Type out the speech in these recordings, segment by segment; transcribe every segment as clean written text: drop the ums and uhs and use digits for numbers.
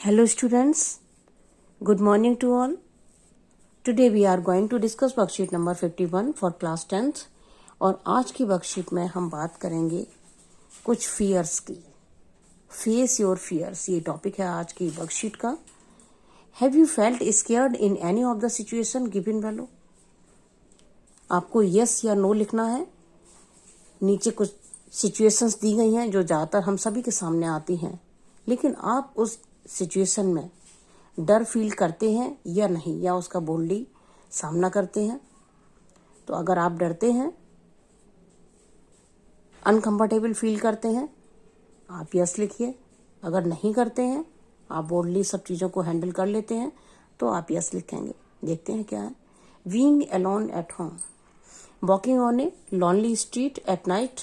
Hello students, good morning to all. Today we are going to discuss worksheet number 51 for class 10th और आज की worksheet में हम बात करेंगे कुछ फियर्स की. फेस योर फियर्स ये टॉपिक है आज की वर्कशीट का. Have you felt scared in any of the situation given below. आपको यस या नो लिखना है. नीचे कुछ सिचुएशंस दी गई हैं जो ज़्यादातर हम सभी के सामने आती हैं, लेकिन आप उस सिचुएशन में डर फील करते हैं या नहीं, या उसका बोल्डली सामना करते हैं. तो अगर आप डरते हैं, अनकंफर्टेबल फील करते हैं, आप यस लिखिए. अगर नहीं करते हैं, आप बोल्डली सब चीज़ों को हैंडल कर लेते हैं, तो आप यस लिखेंगे. देखते हैं क्या है. Being alone at home, walking on A lonely street at night,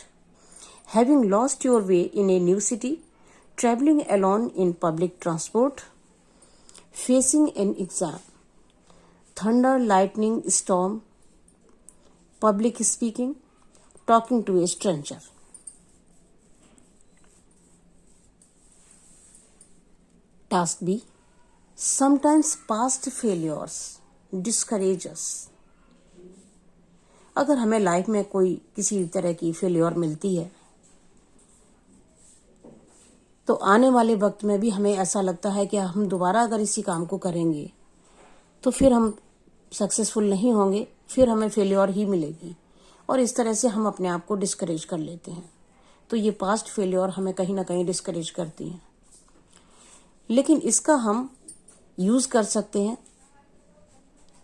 having lost your way in a new city, traveling alone in public transport, facing an exam, thunder, lightning, storm, public speaking, talking to a stranger. Task B. Sometimes past failures discourage us. अगर हमें life में कोई किसी तरह की failure मिलती है, तो आने वाले वक्त में भी हमें ऐसा लगता है कि हम दोबारा अगर इसी काम को करेंगे तो फिर हम सक्सेसफुल नहीं होंगे, फिर हमें फेल्योर ही मिलेगी, और इस तरह से हम अपने आप को डिस्करेज कर लेते हैं. तो ये पास्ट फेल्योर हमें कहीं ना कहीं डिस्करेज करती हैं. लेकिन इसका हम यूज़ कर सकते हैं,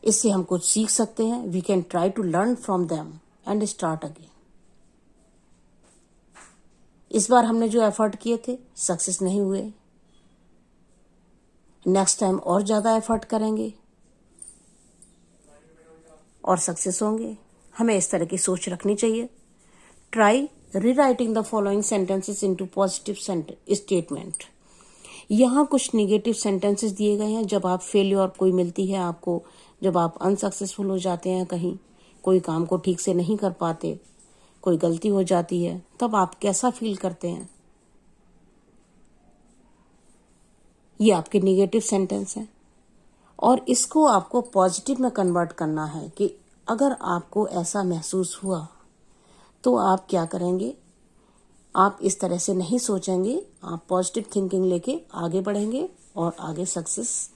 इससे हम कुछ सीख सकते हैं. We can try to learn from them and start again. इस बार हमने जो एफर्ट किए थे सक्सेस नहीं हुए, नेक्स्ट टाइम और ज़्यादा एफर्ट करेंगे और सक्सेस होंगे. हमें इस तरह की सोच रखनी चाहिए. Try rewriting the following sentences into positive statement. यहाँ कुछ निगेटिव सेंटेंसेस दिए गए हैं. जब आप फेल्योर कोई मिलती है आपको, जब आप अनसक्सेसफुल हो जाते हैं, कहीं कोई काम को ठीक से नहीं कर पाते, कोई गलती हो जाती है, तब आप कैसा फील करते हैं. ये आपके निगेटिव सेंटेंस हैं, और इसको आपको पॉजिटिव में कन्वर्ट करना है कि अगर आपको ऐसा महसूस हुआ तो आप क्या करेंगे. आप इस तरह से नहीं सोचेंगे, आप पॉजिटिव थिंकिंग लेके आगे बढ़ेंगे और आगे सक्सेस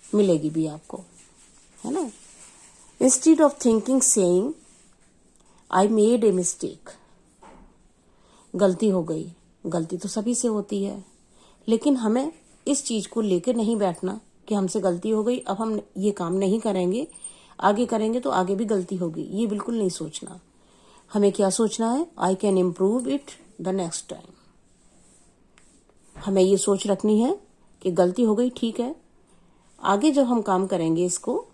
मिलेगी भी आपको, है ना. Instead of thinking saying I made a mistake. गलती हो गई. गलती तो सभी से होती है, लेकिन हमें इस चीज को लेकर नहीं बैठना कि हमसे गलती हो गई, अब हम ये काम नहीं करेंगे, आगे करेंगे तो आगे भी गलती होगी. ये बिल्कुल नहीं सोचना. हमें क्या सोचना है, I can improve it the next time. हमें ये सोच रखनी है कि गलती हो गई, ठीक है, आगे जब हम काम करेंगे इसको,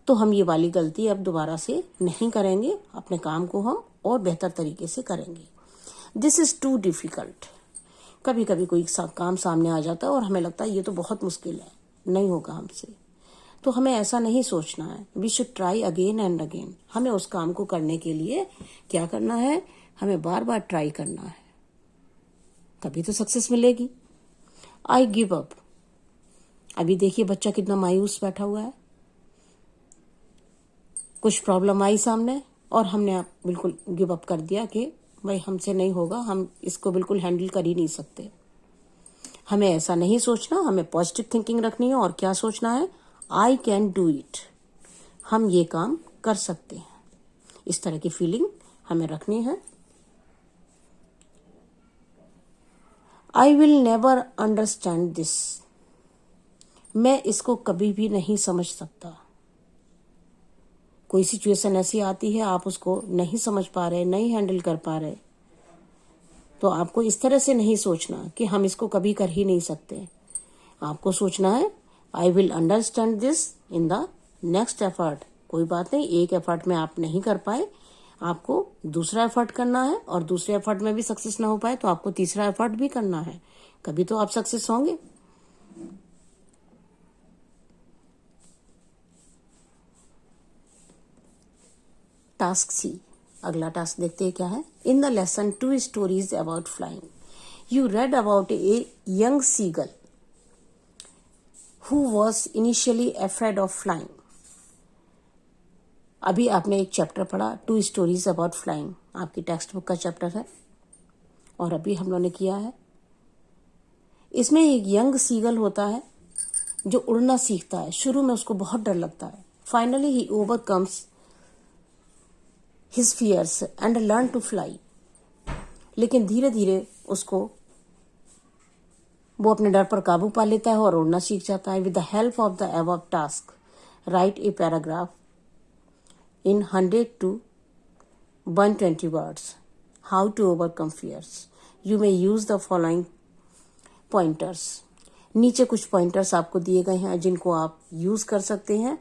तो हम ये वाली गलती अब दोबारा से नहीं करेंगे. अपने काम को हम और बेहतर तरीके से करेंगे. This is too difficult. कभी कभी कोई काम सामने आ जाता है और हमें लगता है ये तो बहुत मुश्किल है, नहीं होगा हमसे. तो हमें ऐसा नहीं सोचना है. We should try again and again. हमें उस काम को करने के लिए क्या करना है, हमें बार बार ट्राई करना है, तभी तो सक्सेस मिलेगी. I give up. अभी देखिए बच्चा कितना मायूस बैठा हुआ है. कुछ प्रॉब्लम आई सामने और हमने बिल्कुल गिव अप कर दिया कि भाई हमसे नहीं होगा, हम इसको बिल्कुल हैंडल कर ही नहीं सकते. हमें ऐसा नहीं सोचना. हमें पॉजिटिव थिंकिंग रखनी है. और क्या सोचना है, आई कैन डू इट. हम ये काम कर सकते हैं. इस तरह की फीलिंग हमें रखनी है. I will never understand this. मैं इसको कभी भी नहीं समझ सकता. कोई सिचुएशन ऐसी आती है, आप उसको नहीं समझ पा रहे, नहीं हैंडल कर पा रहे, तो आपको इस तरह से नहीं सोचना कि हम इसको कभी कर ही नहीं सकते. आपको सोचना है, I will understand this in the next effort. कोई बात नहीं, एक एफर्ट में आप नहीं कर पाए, आपको दूसरा एफर्ट करना है, और दूसरे एफर्ट में भी सक्सेस ना हो पाए तो आपको तीसरा एफर्ट भी करना है. कभी तो आप सक्सेस होंगे. Task C. अगला टास्क देखते हैं क्या है. In the lesson 2 stories about flying, you read about a young seagull who was initially afraid of flying. अभी आपने एक चैप्टर पढ़ा, 2 stories about flying, आपकी टेक्स्ट बुक का चैप्टर है, और अभी हम लोगों ने किया है। इसमें एक यंग सीगल होता है जो उड़ना सीखता है। शुरू में उसको बहुत डर लगता है। फाइनली ही overcomes his fears and learn to fly. लेकिन धीरे धीरे वो अपने डर पर काबू पा लेता है और उड़ना सीख जाता है। With the help of the above task right a paragraph in 100 to 120 words. How to overcome fears. You may use the following pointers. नीचे कुछ पॉइंटर्स आपको दिए गए हैं जिनको आप यूज कर सकते हैं,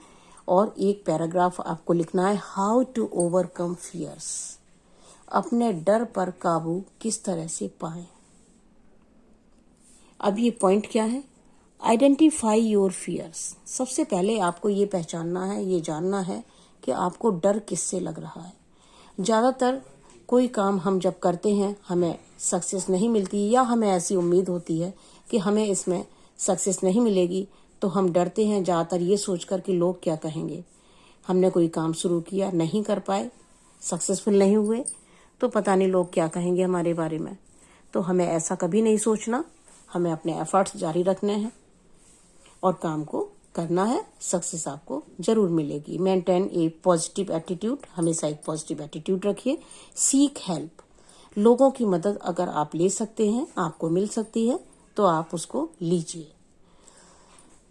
और एक पैराग्राफ आपको लिखना है हाउ टू ओवरकम फियर्स। अपने डर पर काबू किस तरह से पाएं। अब ये पॉइंट क्या है? Identify your fears. सबसे पहले आपको ये पहचानना है, ये जानना है कि आपको डर किससे लग रहा है। ज़्यादातर कोई काम हम जब करते हैं हमें सक्सेस नहीं मिलती, या हमें ऐसी उम्मीद होती है कि हमें इसमें सक्सेस नहीं मिलेगी, तो हम डरते हैं ज़्यादातर ये सोचकर कि लोग क्या कहेंगे। हमने कोई काम शुरू किया, नहीं कर पाए, सक्सेसफुल नहीं हुए, तो पता नहीं लोग क्या कहेंगे हमारे बारे में। तो हमें ऐसा कभी नहीं सोचना, हमें अपने एफर्ट्स जारी रखने हैं और काम को करना है। सक्सेस आपको जरूर मिलेगी। मेंटेन ए पॉजिटिव एटीट्यूड। हमेशा एक पॉजिटिव एटीट्यूड रखिए। Seek help. लोगों की मदद अगर आप ले सकते हैं, आपको मिल सकती है, तो आप उसको लीजिए।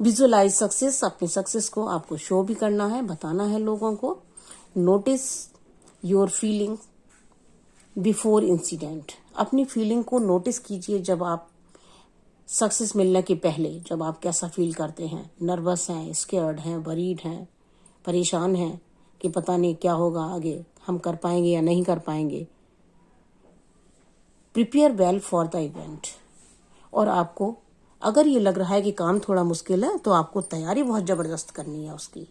Visualise success. अपनी सक्सेस को आपको शो भी करना है, बताना है लोगों को। Notice your feeling before incident. अपनी फीलिंग को नोटिस कीजिए जब आप सक्सेस मिलने के पहले, जब आप कैसा फील करते हैं। नर्वस हैं, स्केयर्ड हैं, वरीड हैं, परेशान हैं कि पता नहीं क्या होगा आगे, हम कर पाएंगे या नहीं कर पाएंगे। Prepare well for the event. और आपको अगर ये लग रहा है कि काम थोड़ा मुश्किल है, तो आपको तैयारी बहुत ज़बरदस्त करनी है उसकी।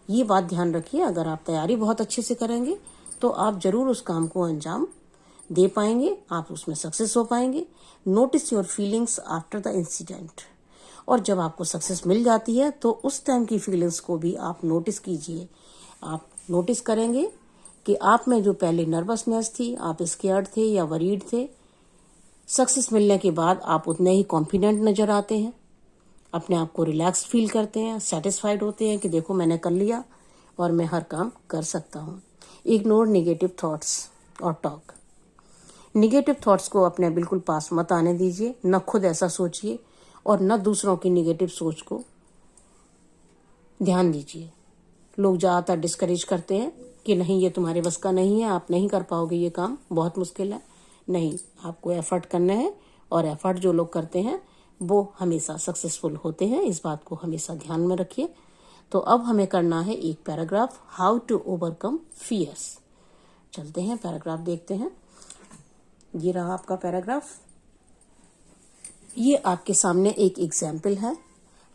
ये बात ध्यान रखिए, अगर आप तैयारी बहुत अच्छे से करेंगे तो आप जरूर उस काम को अंजाम दे पाएंगे, आप उसमें सक्सेस हो पाएंगे। Notice your feelings after the incident. और जब आपको सक्सेस मिल जाती है तो उस टाइम की फीलिंग्स को भी आप नोटिस कीजिए। आप नोटिस करेंगे कि आप में जो पहले नर्वसनेस थी, आप स्केयर्ड थे या वरीड थे, सक्सेस मिलने के बाद आप उतने ही कॉन्फिडेंट नजर आते हैं, अपने आप को रिलैक्स फील करते हैं, सेटिस्फाइड होते हैं कि देखो मैंने कर लिया और मैं हर काम कर सकता हूँ। इग्नोर नेगेटिव थॉट्स और टॉक। निगेटिव थॉट्स को अपने बिल्कुल पास मत आने दीजिए। न खुद ऐसा सोचिए और न दूसरों की निगेटिव सोच को ध्यान दीजिए। लोग ज़्यादातर डिस्करेज करते हैं कि नहीं, ये तुम्हारे बस का नहीं है, आप नहीं कर पाओगे, ये काम बहुत मुश्किल है। नहीं, आपको एफर्ट करना है, और एफर्ट जो लोग करते हैं वो हमेशा सक्सेसफुल होते हैं। इस बात को हमेशा ध्यान में रखिए। तो अब हमें करना है एक paragraph, how to overcome fears. चलते हैं, पैराग्राफ देखते हैं। ये रहा आपका पैराग्राफ। ये आपके सामने एक एग्जाम्पल है,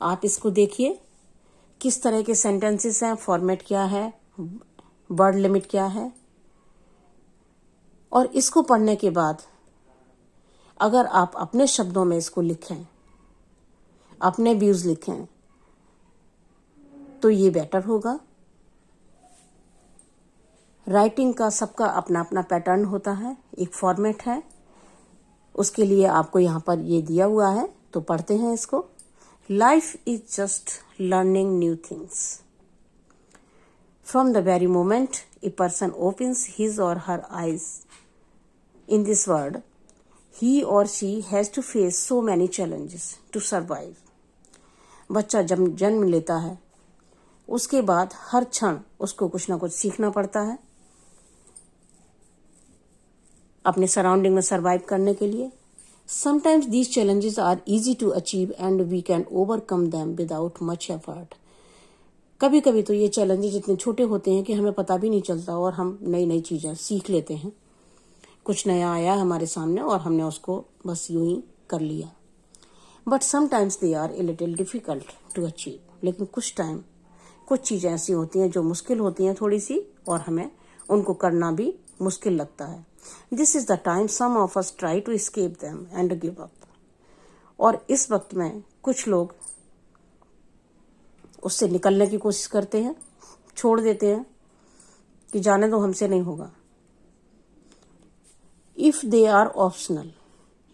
आप इसको देखिए। किस तरह के सेंटेंसेस हैं, फॉर्मेट क्या है, वर्ड लिमिट क्या है। और इसको पढ़ने के बाद अगर आप अपने शब्दों में इसको लिखें, अपने व्यूज लिखें, तो ये बेटर होगा। राइटिंग का सबका अपना अपना पैटर्न होता है, एक फॉर्मेट है, उसके लिए आपको यहाँ पर ये दिया हुआ है, तो पढ़ते हैं इसको। Life is just learning new things. From the very moment a person opens his और her eyes in this world, he और she has to face so many challenges to survive. बच्चा जब जन्म लेता है उसके बाद हर क्षण उसको कुछ ना कुछ सीखना पड़ता है अपने सराउंडिंग में सर्वाइव करने के लिए। Sometimes these challenges are easy to achieve and we can overcome them without much effort. कभी कभी तो ये चैलेंजेस इतने छोटे होते हैं कि हमें पता भी नहीं चलता और हम नई नई चीजें सीख लेते हैं। कुछ नया आया हमारे सामने और हमने उसको बस यूं ही कर लिया। But sometimes they are a little difficult to achieve. लेकिन कुछ चीजें ऐसी होती हैं जो मुश्किल होती हैं थोड़ी सी, और हमें उनको करना भी मुश्किल लगता है। This is the time some of us try to escape them and give up. और इस वक्त में कुछ लोग उससे निकलने की कोशिश करते हैं, छोड़ देते हैं कि जाने दो, हमसे नहीं होगा। इफ दे आर ऑप्शनल,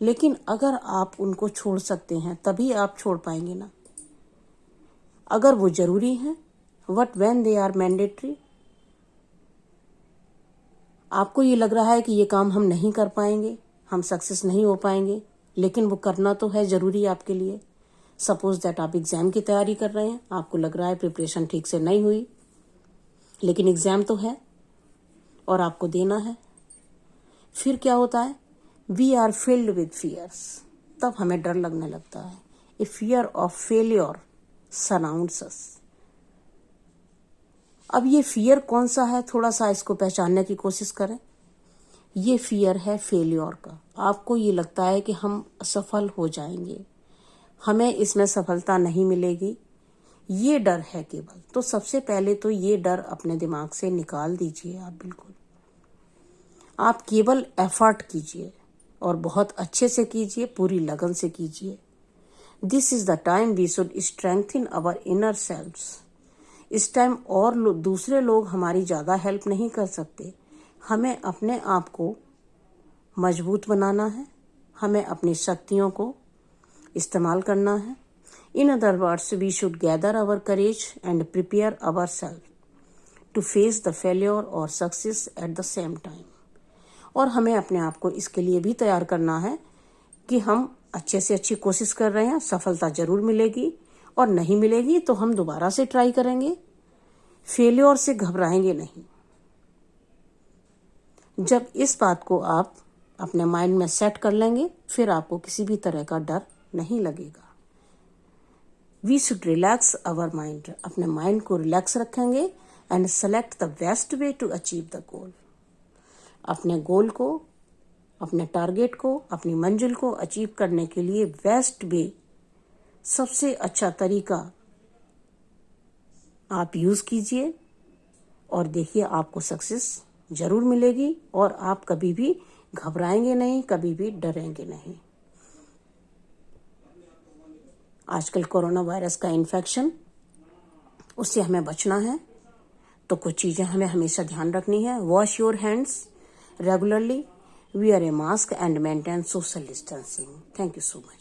लेकिन अगर आप उनको छोड़ सकते हैं तभी आप छोड़ पाएंगे ना। अगर वो जरूरी है, but when they are mandatory, आपको ये लग रहा है कि ये काम हम नहीं कर पाएंगे, हम सक्सेस नहीं हो पाएंगे, लेकिन वो करना तो है जरूरी आपके लिए। सपोज दैट आप एग्जाम की तैयारी कर रहे हैं, आपको लग रहा है प्रिपरेशन ठीक से नहीं हुई, लेकिन एग्जाम तो है और आपको देना है। फिर क्या होता है, we are filled with fears, तब हमें डर लगने लगता है। A fear of failure surrounds us. अब ये फियर कौन सा है, थोड़ा सा इसको पहचानने की कोशिश करें। ये फियर है फेलियर का। आपको ये लगता है कि हम असफल हो जाएंगे, हमें इसमें सफलता नहीं मिलेगी, ये डर है केवल। तो सबसे पहले तो ये डर अपने दिमाग से निकाल दीजिए आप। बिल्कुल आप केवल एफर्ट कीजिए और बहुत अच्छे से कीजिए, पूरी लगन से कीजिए। This is the time we should strengthen our inner selves. इस टाइम और दूसरे लोग हमारी ज़्यादा हेल्प नहीं कर सकते, हमें अपने आप को मजबूत बनाना है, हमें अपनी शक्तियों को इस्तेमाल करना है। In other words, we should gather our courage and prepare our self to face the failure और success at the same time. और हमें अपने आप को इसके लिए भी तैयार करना है कि हम अच्छे से अच्छी कोशिश कर रहे हैं, सफलता जरूर मिलेगी, और नहीं मिलेगी तो हम दोबारा से ट्राई करेंगे। फेलियर से घबराएंगे नहीं। जब इस बात को आप अपने माइंड में सेट कर लेंगे, फिर आपको किसी भी तरह का डर नहीं लगेगा। We should relax our mind. अपने माइंड को रिलैक्स रखेंगे and select the best way to achieve the goal. अपने गोल को, अपने टारगेट को, अपनी मंजिल को अचीव करने के लिए बेस्ट वे, सबसे अच्छा तरीका आप यूज कीजिए और देखिए आपको सक्सेस जरूर मिलेगी और आप कभी भी घबराएंगे नहीं, कभी भी डरेंगे नहीं। आजकल कोरोना वायरस का इन्फेक्शन, उससे हमें बचना है, तो कुछ चीजें हमें हमेशा ध्यान रखनी है। Wash your hands regularly, wear a mask and maintain social distancing. Thank you so much.